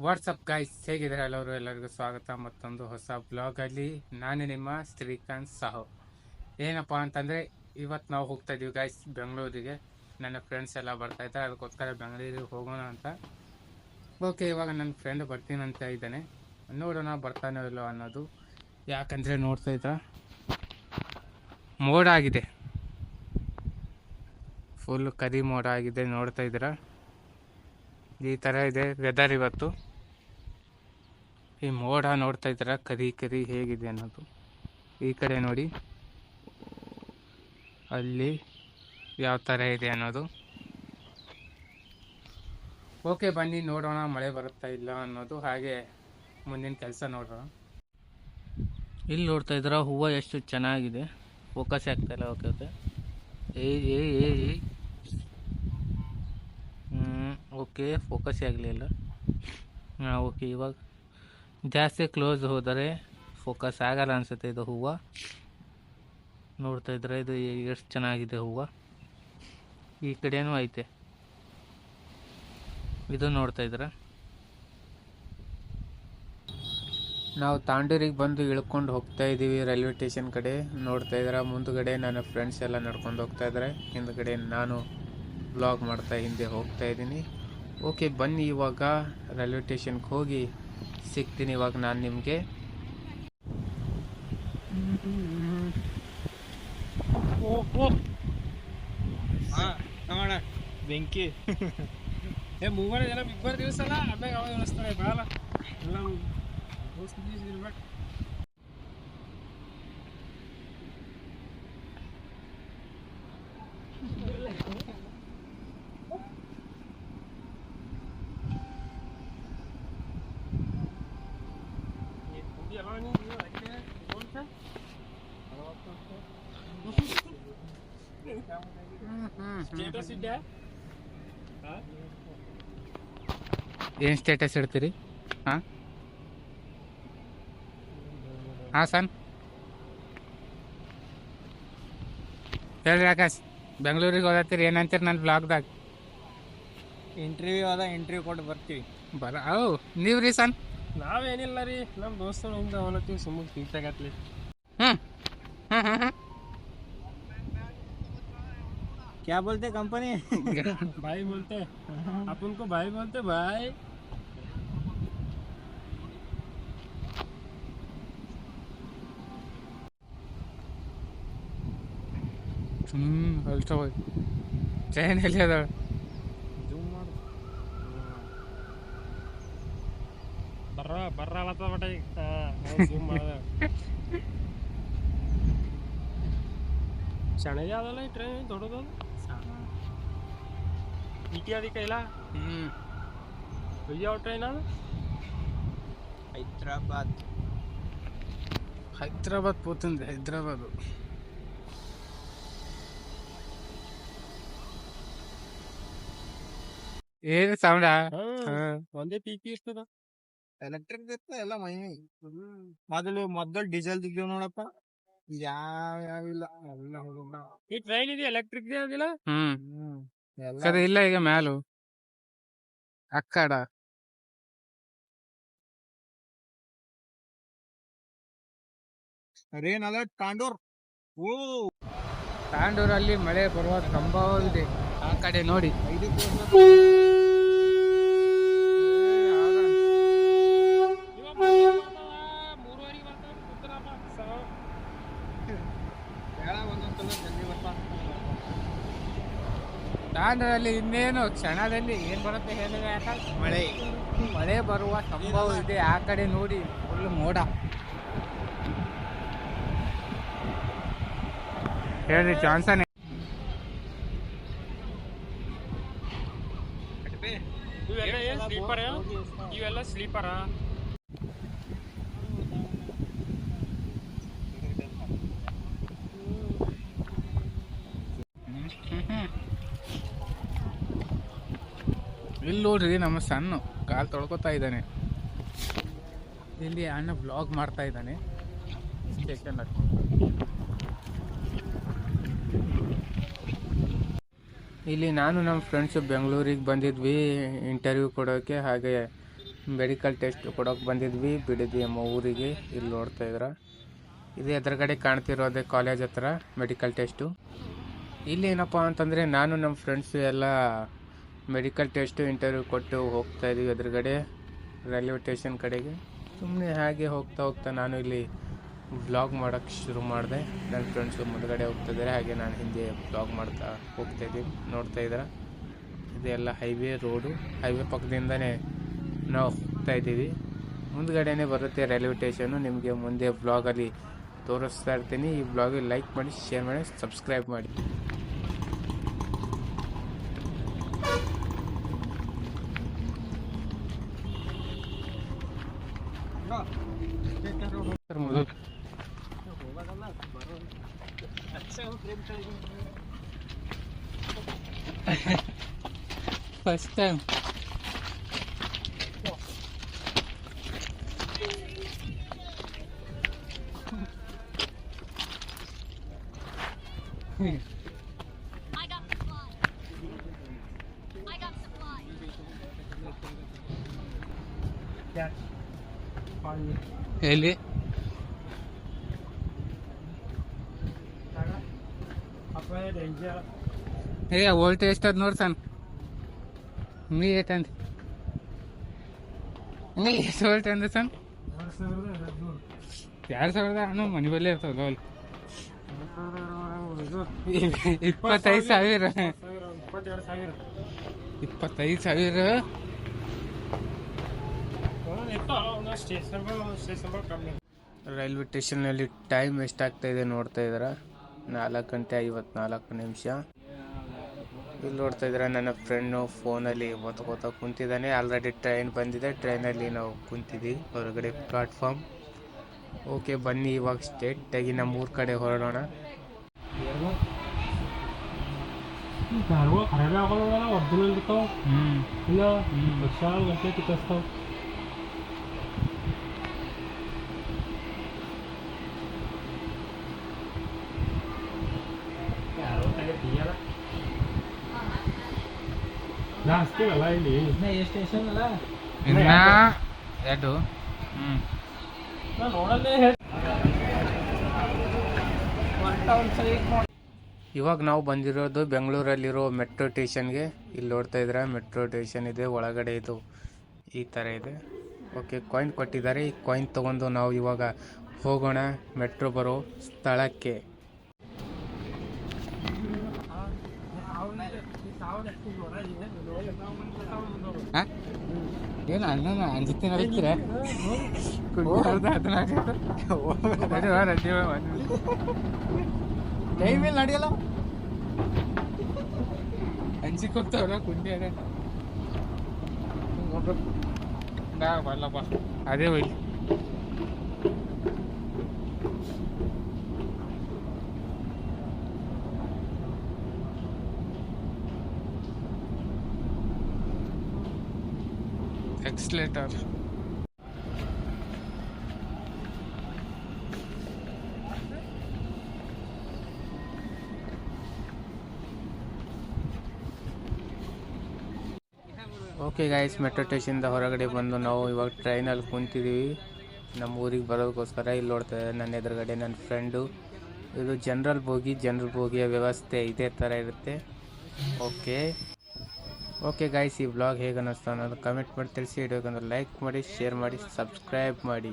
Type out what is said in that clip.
WhatsApp guys, ಹೇಗಿದ್ದಾರೆ ಎಲ್ಲರಿಗೂ ಸ್ವಾಗತ ಮತ್ತೊಂದು ಹೊಸ ಬ್ಲಾಗಲ್ಲಿ. ನಾನು ನಿಮ್ಮ ಶ್ರೀಕಾಂತ್ ಸಾಹು. ಏನಪ್ಪ ಅಂತಂದರೆ, ಇವತ್ತು ನಾವು ಹೋಗ್ತಾ ಇದೀವಿ ಗೈಸ್ ಬೆಂಗಳೂರಿಗೆ. ನನ್ನ ಫ್ರೆಂಡ್ಸ್ ಎಲ್ಲ ಬರ್ತಾ ಇದ್ದಾರೆ, ಅದಕ್ಕೋಸ್ಕರ ಬೆಂಗಳೂರಿಗೆ ಹೋಗೋಣ ಅಂತ. ಓಕೆ, ಇವಾಗ ನನ್ನ ಫ್ರೆಂಡ್ ಬರ್ತೀನಿ ಅಂತ ಇದ್ದಾನೆ. ನೋಡೋಣ ಬರ್ತಾನೋ ಇಲ್ಲೋ ಅನ್ನೋದು. ಯಾಕಂದರೆ ನೋಡ್ತಾ ಇದ್ದ ಮೋಡ ಆಗಿದೆ, ಫುಲ್ ಕರಿ ಮೋಡ ಆಗಿದೆ. ನೋಡ್ತಾ ಇದ್ದೀರಾ, ಈ ಥರ ಇದೆ ವೆದರ್ ಇವತ್ತು. ಈ ಮೋಡ ನೋಡ್ತಾ ಇದ್ದೀರಾ, ಕರಿ ಕರಿ ಹೇಗಿದೆ ಅನ್ನೋದು. ಈ ಕಡೆ ನೋಡಿ, ಅಲ್ಲಿ ಯಾವ ಥರ ಇದೆ ಅನ್ನೋದು. ಓಕೆ, ಬನ್ನಿ ನೋಡೋಣ ಮಳೆ ಬರುತ್ತಾ ಇಲ್ಲ ಅನ್ನೋದು, ಹಾಗೆ ಮುಂದಿನ ಕೆಲಸ ನೋಡೋಣ. ಇಲ್ಲಿ ನೋಡ್ತಾ ಇದ್ದೀರಾ, ಹೂವು ಎಷ್ಟು ಚೆನ್ನಾಗಿದೆ. ಫೋಕಸ್ ಆಗ್ತಾ ಇಲ್ಲ. ಓಕೆ ಓಕೆ ಓಕೆ, ಫೋಕಸ್ ಆಗಲಿಲ್ಲ. ಓಕೆ, ಇವಾಗ ಜಾಸ್ತಿ ಕ್ಲೋಸ್ ಹೋದರೆ ಫೋಕಸ್ ಆಗಲ್ಲ ಅನಿಸುತ್ತೆ. ಇದು ಹೂವು ನೋಡ್ತಾ ಇದ್ರೆ, ಇದು ಎಷ್ಟು ಚೆನ್ನಾಗಿದೆ ಹೂವು. ಈ ಕಡೆನೂ ಐತೆ, ಇದು ನೋಡ್ತಾ ಇದ್ರೆ. ನಾವು ತಾಂಡೂರಿಗೆ ಬಂದು ಇಳ್ಕೊಂಡು ಹೋಗ್ತಾ ಇದ್ದೀವಿ ರೈಲ್ವೆ ಸ್ಟೇಷನ್ ಕಡೆ. ನೋಡ್ತಾ ಇದ್ದೀರಾ, ಮುಂದುಗಡೆ ನನ್ನ ಫ್ರೆಂಡ್ಸ್ ಎಲ್ಲ ನಡ್ಕೊಂಡು ಹೋಗ್ತಾ ಇದ್ದಾರೆ, ಹಿಂದುಗಡೆ ನಾನು ಬ್ಲಾಗ್ ಮಾಡ್ತಾ ಹಿಂದೆ ಹೋಗ್ತಾ ಇದ್ದೀನಿ. ಓಕೆ ಬನ್ನಿ, ಇವಾಗ ರೈಲ್ವೆ ಸ್ಟೇಷನ್ಗೆ ಹೋಗಿ ಸಿಗ್ತೀನಿ ಇವಾಗ ನಾನು ನಿಮಗೆ. ಬೆಂಕಿ ಮೂವರ ಜನ ಇಬ್ಬರು ದಿವಸ ಅಲ್ಲ, ಆಮ್ಯಾಗ ಅವಾಗ ಅನಿಸ್ತಾರೆ ಬಾಳ ಎಲ್ಲ ಇರ್ಬೇಕು. ಸ್ಟೇಟಸ್ ಇದ್ದೆ ಏನು ಸ್ಟೇಟಸ್ ಇಡ್ತೀರಿ? ಹಾಂ ಸನ್ ಹೇಳ್ರಿ ಆಕಾಶ್, ಬೆಂಗಳೂರಿಗೆ ಹೋದತ್ತೀರಿ, ಏನಂತೀರಿ ನನ್ನ ಬ್ಲಾಗ್ದಾಗ? ಇಂಟರ್ವ್ಯೂ ಅದ, ಇಂಟರ್ವ್ಯೂ ಕೊಟ್ಟು ಬರ್ತೀವಿ. ನೀವು ರೀ ಸನ್? ನಾವೇನಿಲ್ಲ ರೀ, ನಮ್ಮ ದೋಸ್ತರು ಹಿಂದೆ ಅವಲತ್ತೀವಿ ಸುಮ್ಮನೆ ಫೀಸಾಗತ್ಲಿ. क्या बोलते कंपनी? भाई बोलते अपन को, भाई बोलते भाई. ಅಲ್ಟ ಹೋಗಿ ಚೈನ್ ಎಲ್ಲಿ ಅದಾಳ? ಬರ್ರಲತ್ತ ಬಟ ಸಣ್ಣದೇ ಅದಲ್ಲ ಈ ಟ್ರೈನ್, ದೊಡ್ಡದು ಇಟಿ ಅದಿ ಕೈಲ. ಯಾವ ಟ್ರೈನ್ ಅದು? ಹೈದ್ರಾಬಾದ್ పోతుంది, హైదరాబాద్. ಏನು ಸೌಂಡ? ಒಂದೇ ಪೀಕಿ ಇರ್ತದ. ಎಲೆಕ್ಟ್ರಿಕ್ ಇರ್ತದ ಎಲ್ಲ ಮೈ. ಮೊದಲು ಡೀಸೆಲ್ ದಿಗ್ದೇವ್ ನೋಡಪ್ಪ, ಯಾವಿಲ್ಲ ಎಲ್ಲ ಹುಡುಗ. ಈ ಟ್ರೈನ್ ಇದೆ ಎಲೆಕ್ಟ್ರಿಕ್ ಅದಿಲ್ಲ. ಸರಿ, ಇಲ್ಲ ಈಗ ಮ್ಯಾಲು ಅಕ್ಕಡ ರೇನ್ ಅಲರ್ಟ್ ತಾಂಡೂರ್. ತಾಂಡೂರಲ್ಲಿ ಮಳೆ ಬರುವ ಸಂಭವ ಇದೆ. ಆ ಕಡೆ ನೋಡಿ, ತಾಂಡೂರಲ್ಲಿ ಇನ್ನೇನು ಕ್ಷಣದಲ್ಲಿ ಏನ್ ಬರುತ್ತೆ ಹೇಳಿದ್ರೆ, ಯಾಕಂದ್ರೆ ಮಳೆ ಬರುವ ಸಂಭವ ಇದೆ. ಆ ಕಡೆ ನೋಡಿ, ಫುಲ್ ಮೋಡ. ಹೇಳ್ರಿ ಜಾನ್ಸನ್, ಇವೆಲ್ಲ ಸ್ಲೀಪರ. ಇಲ್ಲಿ ನೋಡ್ರಿ, ನಮ್ಮ ಸಣ್ಣ ಕಾಲು ತೊಳ್ಕೊತಾ ಇದ್ದಾನೆ. ಇಲ್ಲಿ ಅಣ್ಣ ಬ್ಲಾಗ್ ಮಾಡ್ತಾ ಇದ್ದಾನೆ ಸ್ಟೇಷನ್. ಇಲ್ಲಿ ನಾನು ನಮ್ಮ ಫ್ರೆಂಡ್ಸು ಬೆಂಗಳೂರಿಗೆ ಬಂದಿದ್ವಿ ಇಂಟರ್ವ್ಯೂ ಕೊಡೋಕ್ಕೆ. ಹಾಗೆ ಮೆಡಿಕಲ್ ಟೆಸ್ಟ್ ಕೊಡೋಕೆ ಬಂದಿದ್ವಿ ಬಿಡದಿ ಎಂಬ ಊರಿಗೆ. ಇಲ್ಲಿ ನೋಡ್ತಾ ಇದ್ರ ಇದು ಎದುರುಗಡೆ ಕಾಣ್ತಿರೋದೇ ಕಾಲೇಜ್ ಹತ್ರ ಮೆಡಿಕಲ್ ಟೆಸ್ಟು. ಇಲ್ಲಿ ಏನಪ್ಪ ಅಂತಂದರೆ ನಾನು ನಮ್ಮ ಫ್ರೆಂಡ್ಸು ಎಲ್ಲ ಮೆಡಿಕಲ್ ಟೆಸ್ಟು ಇಂಟರ್ವ್ಯೂ ಕೊಟ್ಟು ಹೋಗ್ತಾ ಇದೀವಿ ಎದುರುಗಡೆ ರೈಲ್ವೆ ಸ್ಟೇಷನ್ ಕಡೆಗೆ. ಸುಮ್ಮನೆ ಹಾಗೆ ಹೋಗ್ತಾ ಹೋಗ್ತಾ ನಾನು ಇಲ್ಲಿ ವ್ಲಾಗ್ ಮಾಡೋಕ್ಕೆ ಶುರು ಮಾಡಿದೆ. ನನ್ನ ಫ್ರೆಂಡ್ಸು ಮುಂದುಗಡೆ ಹೋಗ್ತಾಯಿದ್ದಾರೆ, ಹಾಗೆ ನಾನು ಹಿಂದೆ ವ್ಲಾಗ್ ಮಾಡ್ತಾ ಹೋಗ್ತಾಯಿದ್ದೀನಿ. ನೋಡ್ತಾ ಇದ್ದೀರ ಇದೆಲ್ಲ ಹೈವೇ ರೋಡು. ಹೈವೇ ಪಕ್ಕದಿಂದನೇ ನಾವು ಹೋಗ್ತಾ ಇದ್ದೀವಿ. ಮುಂದುಗಡೆನೇ ಬರುತ್ತೆ ರೈಲ್ವೆ ಸ್ಟೇಷನ್ನು. ನಿಮಗೆ ಮುಂದೆ ವ್ಲಾಗಲ್ಲಿ ತೋರಿಸ್ತಾ ಇರ್ತೀನಿ. ಈ ವ್ಲಾಗಿಗೆ ಲೈಕ್ ಮಾಡಿ, ಶೇರ್ ಮಾಡಿ, ಸಬ್ಸ್ಕ್ರೈಬ್ ಮಾಡಿ. First time I got supplies. I got supplies. ಎಲ್ಲಿ ವೋಲ್ಟೇಜ್ ಎಷ್ಟದ್ ನೋಡ್ತಾನ ನೀ ಏಟಂದ ನೀ ಎಷ್ಟು ವೋಲ್ಟ್ ಅಂದ ಸನ್ 2000 ಹಣ್ಣು ಮನೆ ಬಲ್ಲೇ ಇರ್ತದ ಅಲ್ಲಿ 25,000 25,000 ರೈಲ್ವೆ ಸ್ಟೇಷನ್ನಲ್ಲಿ ಟೈಮ್ ಎಷ್ಟಾಗ್ತಾ ಇದೆ ನೋಡ್ತಾ ಇದ್ದೀರ. 4:54. ಇಲ್ಲಿ ನೋಡ್ತಾ ಇದ್ದೀರ ನನ್ನ ಫ್ರೆಂಡು ಫೋನಲ್ಲಿ ಓದ್ಕೋತಾ ಕುಂತಿದ್ದಾನೆ. ಆಲ್ರೆಡಿ ಟ್ರೈನ್ ಬಂದಿದೆ, ಟ್ರೈನಲ್ಲಿ ನಾವು ಕುಂತಿದ್ದೀವಿ ಹೊರಗಡೆ ಪ್ಲಾಟ್ಫಾರ್ಮ್. ಓಕೆ ಬನ್ನಿ ಇವಾಗ ಸ್ಟ್ರೇಟಾಗಿ ನಮ್ಮ ಊರ ಕಡೆ ಹೊರಡೋಣ. ಇನ್ನ ಎರಡು ಇವಾಗ ನಾವು ಬಂದಿರೋದು ಬೆಂಗಳೂರಲ್ಲಿರೋ ಮೆಟ್ರೋ ಸ್ಟೇಷನ್ಗೆ. ಇಲ್ಲಿ ನೋಡ್ತಾ ಇದ್ರೆ ಮೆಟ್ರೋ ಸ್ಟೇಷನ್ ಇದೆ, ಒಳಗಡೆ ಇದು ಈ ಥರ ಇದೆ. ಓಕೆ ಕಾಯಿನ್ ಕೊಟ್ಟಿದ್ದಾರೆ, ಈ ಕಾಯಿನ್ ತೊಗೊಂಡು ನಾವು ಇವಾಗ ಹೋಗೋಣ ಮೆಟ್ರೋ ಬರೋ ಸ್ಥಳಕ್ಕೆ. ಏನು ಅಣ್ಣ ಅಂಜುತ್ತೀನಿ ಅದಕ್ಕಿರ ಟೈಮೇಲೆ ನಡೆಯಲ್ಲ ಅಂಜಿಕ್ ಹೋಗ್ತಾವ್ರ ಕುಂಡಿ ಅದೇ ಬರ್ಲಪ್ಪ ಅದೇ ಹೋಯ್ತು. ಎಕ್ಸ್ಲೇಟರ್ ಓಕೆ ಗಾಯ್ಸ್, ಮೆಟ್ರೋ ಸ್ಟೇಷನ್ದ ಹೊರಗಡೆ ಬಂದು ನಾವು ಇವಾಗ ಟ್ರೈನಲ್ಲಿ ಕುಂತಿದ್ದೀವಿ ನಮ್ಮ ಊರಿಗೆ ಬರೋದಕ್ಕೋಸ್ಕರ. ಇಲ್ಲಿ ನೋಡ್ತಾ ಇದ್ದಾರೆ ನನ್ನ ಎದುರುಗಡೆ ನನ್ನ ಫ್ರೆಂಡು. ಇದು ಜನರಲ್ ಬೋಗಿಯ ವ್ಯವಸ್ಥೆ ಇದೇ ಥರ ಇರುತ್ತೆ. ಓಕೆ ಗಾಯ್ಸ್, ಈ ವ್ಲಾಗ್ ಹೇಗೆ ಅನ್ನಿಸ್ತಾ ಅನ್ನೋದು ಕಮೆಂಟ್ ಮಾಡಿ ತಿಳಿಸಿ. ವಿಡಿಯೋಗೊಂದು ಲೈಕ್ ಮಾಡಿ, ಶೇರ್ ಮಾಡಿ, ಸಬ್ಸ್ಕ್ರೈಬ್ ಮಾಡಿ.